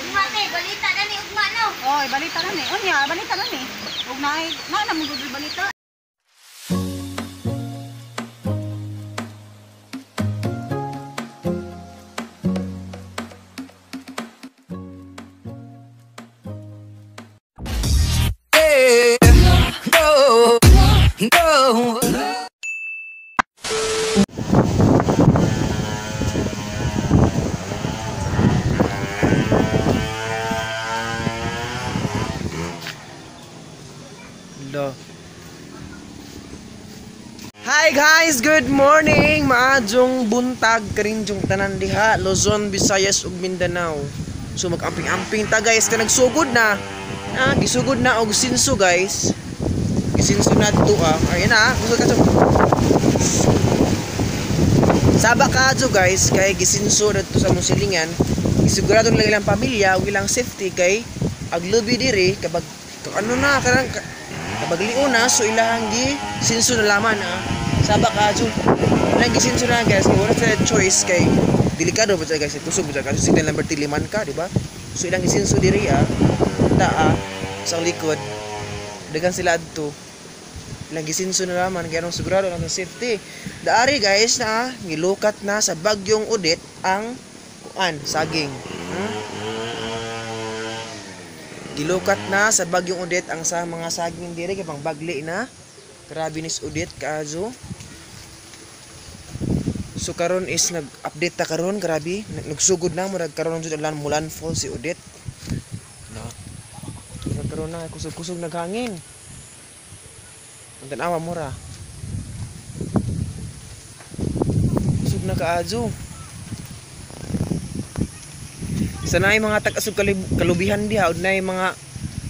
Ugma te, balita na ni ugma no. Oy, balita na ni. Unya, balita na ni. Ug na mo gud balita. Hi guys, good morning. Maadjong buntag karinjong tanan diha, Luzon, Visayas ug Mindanao. So mag-amping-amping ta guys, kay nagsugod na. Gisugod na og sinso guys. Gisinso na dito Ayun na, gusto ka Saba ka guys, kay gisinso dito sa musilingan. Isigurado lang ilang pamilya ug ilang safety kay aglubi diri kabag ano na karang kabaglion na so ilahang gi sinso na laman Saba ka ilang gisinso na guys, wala sa choice kay delikado ba guys, kusog ba kasi signal number 3 ka, di ba? So ilang gisinso diri sa likod dagan sila adto ilang gisinso na laman kaya nung sigurado lang sa safety. Daari guys na gilukat na sa bagyong Odette ang saging. Gilukat na sa bagyong Odette ang sa mga saging diri kay pang bagli na. Grabe nis Odette kaazo. So karon is nag-update ta karon, grabe. Nagsugod na murag karon jud ang mulan fall si Odette. No. Karon na kusog-kusog naghangin. Ang tanawa mura. Kusog na kaazo. Sanay mga tag-asog kalubihan diha og nay mga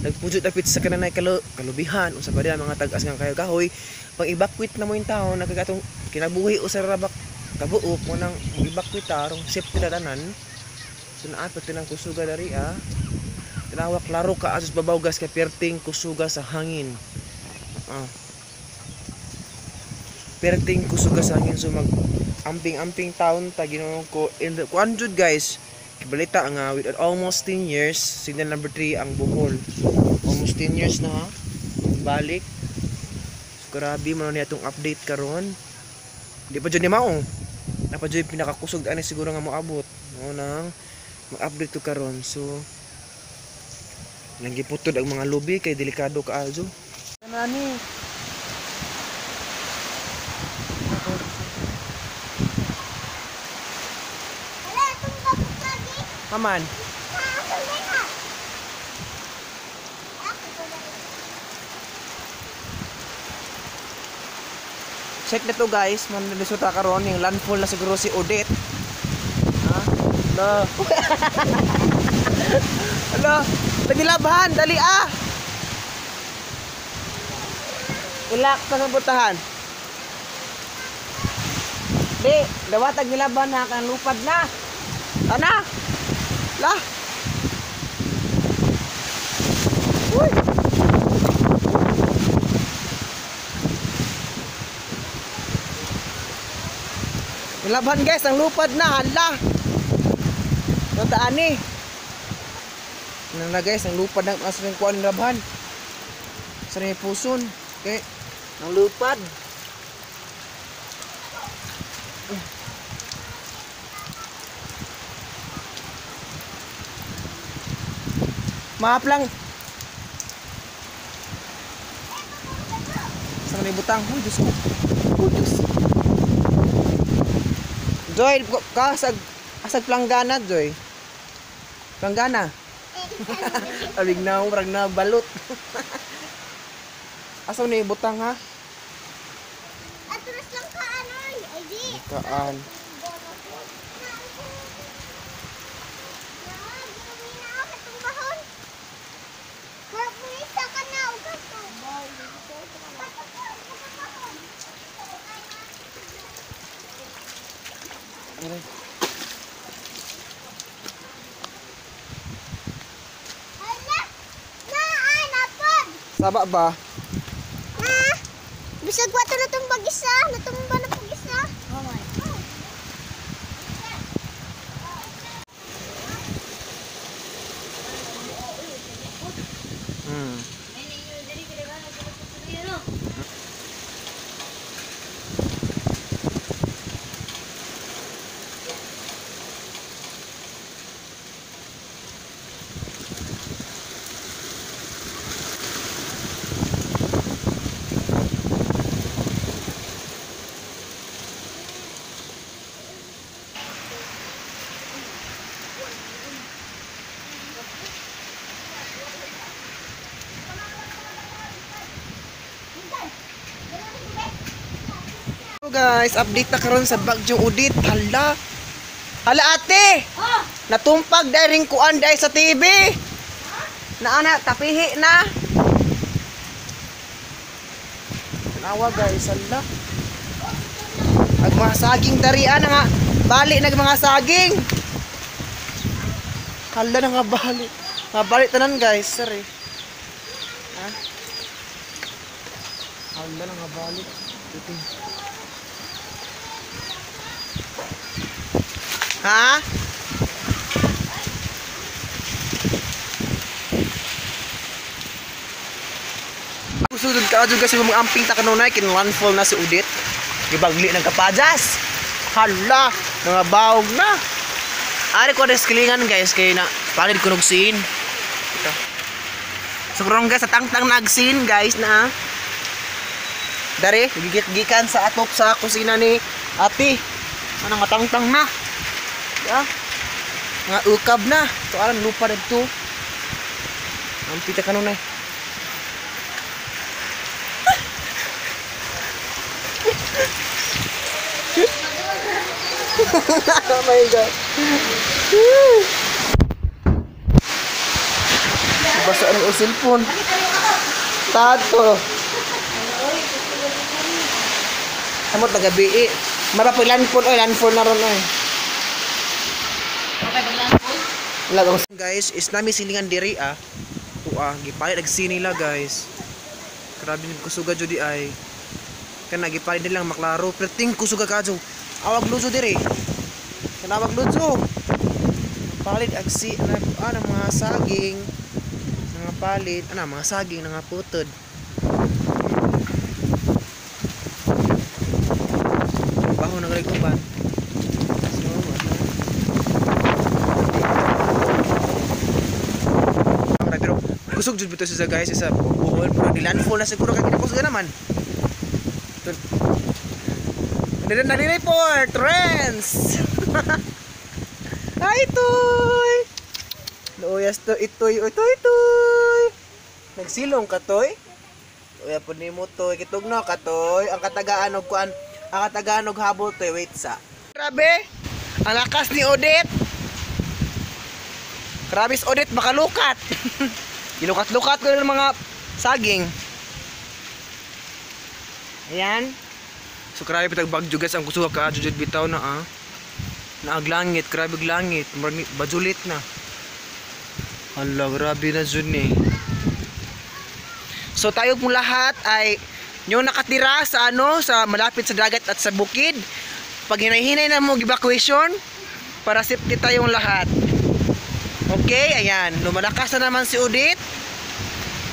nagpujud apit sa kananay kalubihan usa pa diha mga tag-as nga kayo kahoy pang evacuate na mo yung tao nakagatong kinabuhi usa rabak kabuok mo nang mag-evacuate tarong safety na tanan. So naapat tinang kusuga dari tinawak klaro ka asus babaw gas kay perting kusuga sa hangin. Perting kusuga sa hangin so mag amping-amping taon ta Ginoo ko in the 100 guys. Balita nga with almost 10 years signal number 3 ang Bohol. Almost 10 years na balik. So, grabe man niya itong update karon. Di pa dyan ni maong na pa dyan pinakakusog ani siguro nga moabot nang mag-update to karon. So lang giputod ang mga lubi kay delikado kaazo. Nani Aman. Check na to guys, manlisuta karon yung landfall na siguro si Odette. Hello. Tagilabahan, dali Ilak pa sa butahan. Di, dawatag nilaban na kan lupad na. Ana. Lah. Uy. Nilaban guys, ang lupad na, hala. Tandaan ni. Na guys, ang lupad na asa ning kuan nilaban. Sa ning puson. Okay. Ang lupad. Maaf lang. Sa may butang. Uy, Diyos ko. Uy, Diyos. Joy, asag planggana, Joy. Planggana. Alig na, marag na balot. Asa na yung butang, ha? Atras lang kaan, oy. Ay, di. Kaan. Saba ba? Bisag wato na itong bagisa. Natumba na bagisa. Oh my God. Hmm. So guys, update na karon sa Bagyong Udit. Hala. Hala ate. Natumpag dahil ring kuan dahil sa TV. Naana tapihi na. Nawa guys, hala. Ag mga saging darian nga. Bali nag mga saging. Hala na nga bali. Nga bali tanan guys, sorry. Ha? Hala na nga bali. Ito. Ha? Susud ka adto kasi mga amping ta kanunay kin landfall na si Udit. Gibagli ng kapajas. Hala, nga bawog na. Ari ko deskilingan guys kay na palid ko nugsin. Ito. So karon guys sa tangtang nagsin guys na. Dari gigit-gikan sa atop sa kusina ni ate. Ano nga tangtang na. Ya. Nga ukab na. So aran lupa dito. Ang pita kanunay. Oh my god. Basa ang cellphone. Tato. Amot nagabi. Marapilan po landfall na ron oy. Lagang guys, is nami silingan diri Tuwa, gipalit nagsini nila guys. Grabe ni kusuga jud di ay. Kana gipalit nilang maklaro, perting kusuga kadto. Awag luzo diri. Kana awag luzo. Palit agsi ano mga saging. Mga palit, mga saging nga putod. Baho na gali kumban. Kusog jud bitaw siya guys isa buhol pero di landfall na siguro kay kinakusog naman. Nag-report trends. Ay toy. Loyas to itoy. Nagsilong ka toy. Uya pud nimo toy kitugno ka toy. Ang katagaan og kuan, ang katagaan og habol toy wait sa. Grabe. Ang lakas ni Odette. Grabe si Odette makalukat. Ilukat-lukat ko ng mga saging. Ayan. So grabe pitag bagyo guys ang kusuha ka jud bitaw na Naaglangit, grabe glangit, bajulit na. Hala, grabe na jud ni. So tayo pong lahat ay yung nakatira sa sa malapit sa dagat at sa bukid. Pag hinay-hinay na mo evacuation para safety tayong lahat. Okay, ayan. Lumalakas na naman si Udit.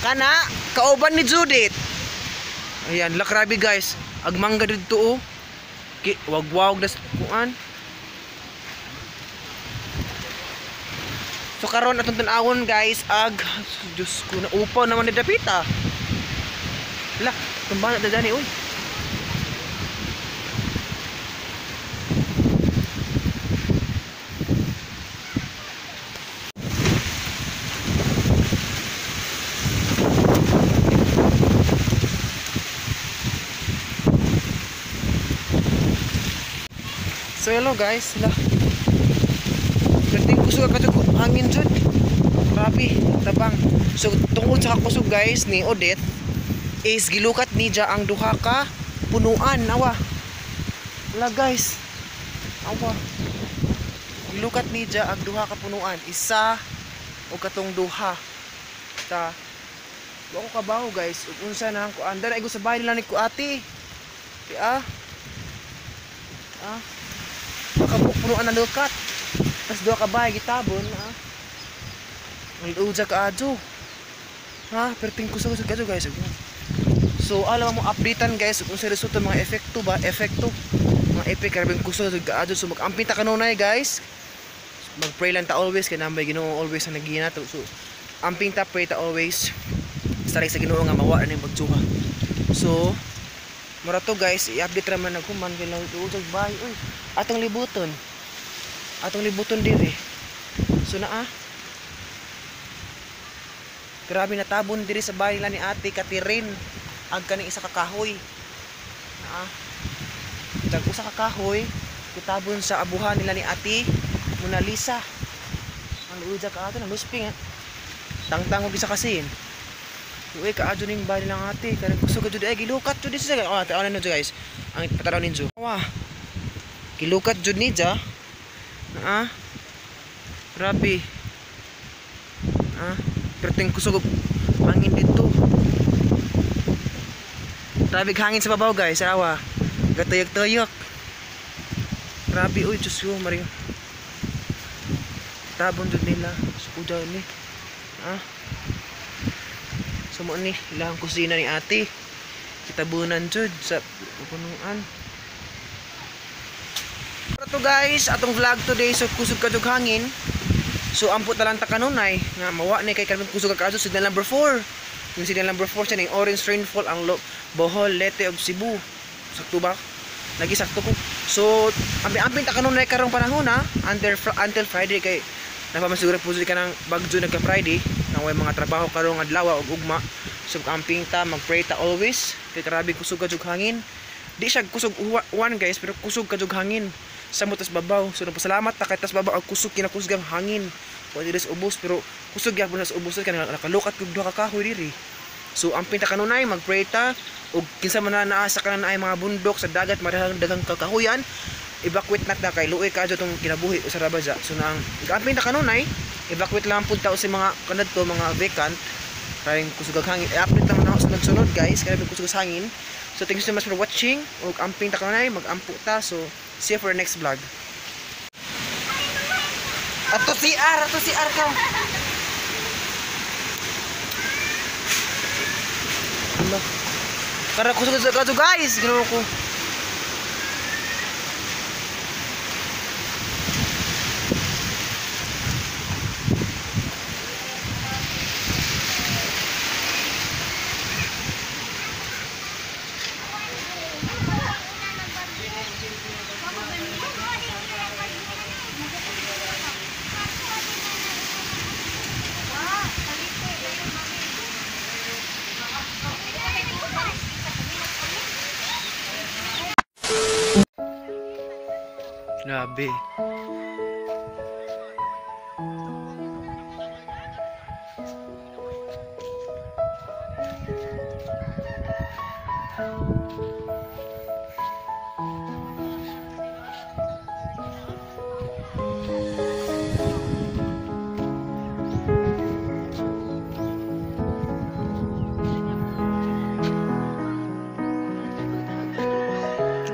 Kana, kauban ni Judith. Ayan, lakrabi guys. Agmangga dito wag-wag na kuan. So karon atong tan-awon guys, Diyos ko na upaw naman ni Dapita. Hala, tumbana na dani oy. So hello guys, Perting kusog ka jud hangin jud. Grabe, tabang. So tungod sa kusog guys ni Odette is gilukat ni ja ang duha ka punuan awa. Wala guys. Awa. Gilukat ni ja ang duha ka punuan, isa o katong duha. Ta Wa ko kabaho guys, ug unsa na ko andar ay go sa bahay nila ni ko ate. Makapunuan na lukat. Tas duha ka bahay gitabon Ang uja ka adto. Ha, perting kusog kadto guys. So alam mo updatean guys kung sa resulta mga efekto mga epic karabing kusog kadto. So mag-amping ta kanunay guys. Mag-pray lang ta always kay nambay Ginoo always ang nagina to. So amping ta pray ta always. Sa Ginoo nga mawa na yung pagsuha. So mura to guys, i-update raman na kuman kailang usag bahay. Uy, atong libuton diri. So grabe na tabon diri sa bahay nila ni Ate Catherine. Ag kaning isa ka kahoy. Tag usa ka kahoy kitabon sa abuhan nila ni Ate Mona Lisa. Ang luuja ka ato nang lusping tangtang og isa kasin. Uy, kaadyo ning bahay nilang Ate. Karang kusog jud ay gilukat jud sa ano no guys. Ang pataraw ninyo. Wa. Gilukat jud ni ja. Grabe. Perting kusog hangin dito. Grabe hangin sa babaw guys. Awa. Gatayag-tayag. Grabe uy, Diyos ko, maring. Tabon jud nila. Sukuda ni. So mo ni ilang kusina ni Ate. Kitabunan jud sa punuan. Para to guys, atong vlog today so kusog kadug hangin. So ampot na lang ta kanunay nga mawa ni kay kanang kusog ka signal number 4. Yung signal number 4 siya ning orange rainfall ang Bohol, Leyte ug Cebu. Sakto ba? Lagi sakto ko. So ambi-ambi ta kanunay karong panahon until Friday kay napamasugura po ka ng bagyo nagka Friday nang way mga trabaho karong adlaw ug ugma. So camping ta, mag-pray ta always kay grabe kusog kadug hangin. Di siya kusog uwan guys pero kusog kadug hangin sa mutas babaw. So nagpasalamat ta kay tas babaw og kusog kinakusgang hangin. Pwede res ubos pero kusog gyapon sa ubos kay nakalukat kog duha ka kahoy diri. So amping ta kanunay mag-pray ta ug kinsa man naa sa kanan ay mga bundok sa dagat daghang kakahuyan evacuate na ta kay luoy kadto tong kinabuhi sa Rabaza. So nang amping ta kanunay evacuate lang pud ta sa mga kanadto mga vacant karing kusog hangin. I-update naman ako sunod-sunod guys kay kusog hangin. So thank you so much for watching ug amping ta kanunay mag-ampo ta. So see you for the next vlog. Ato CR ka. Ano? Karena kusog guys, ginawa ko. Grabe.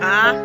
Ha?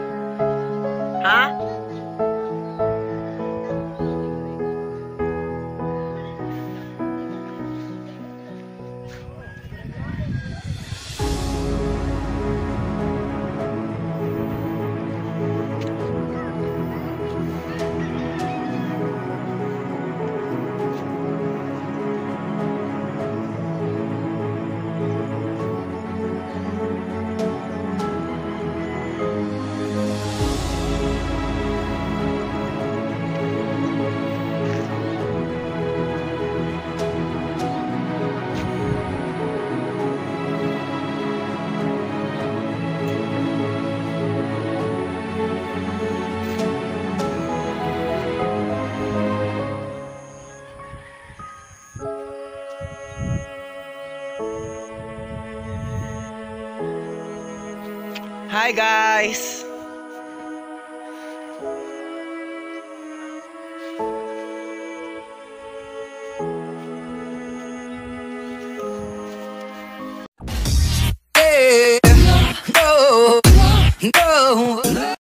Hi guys!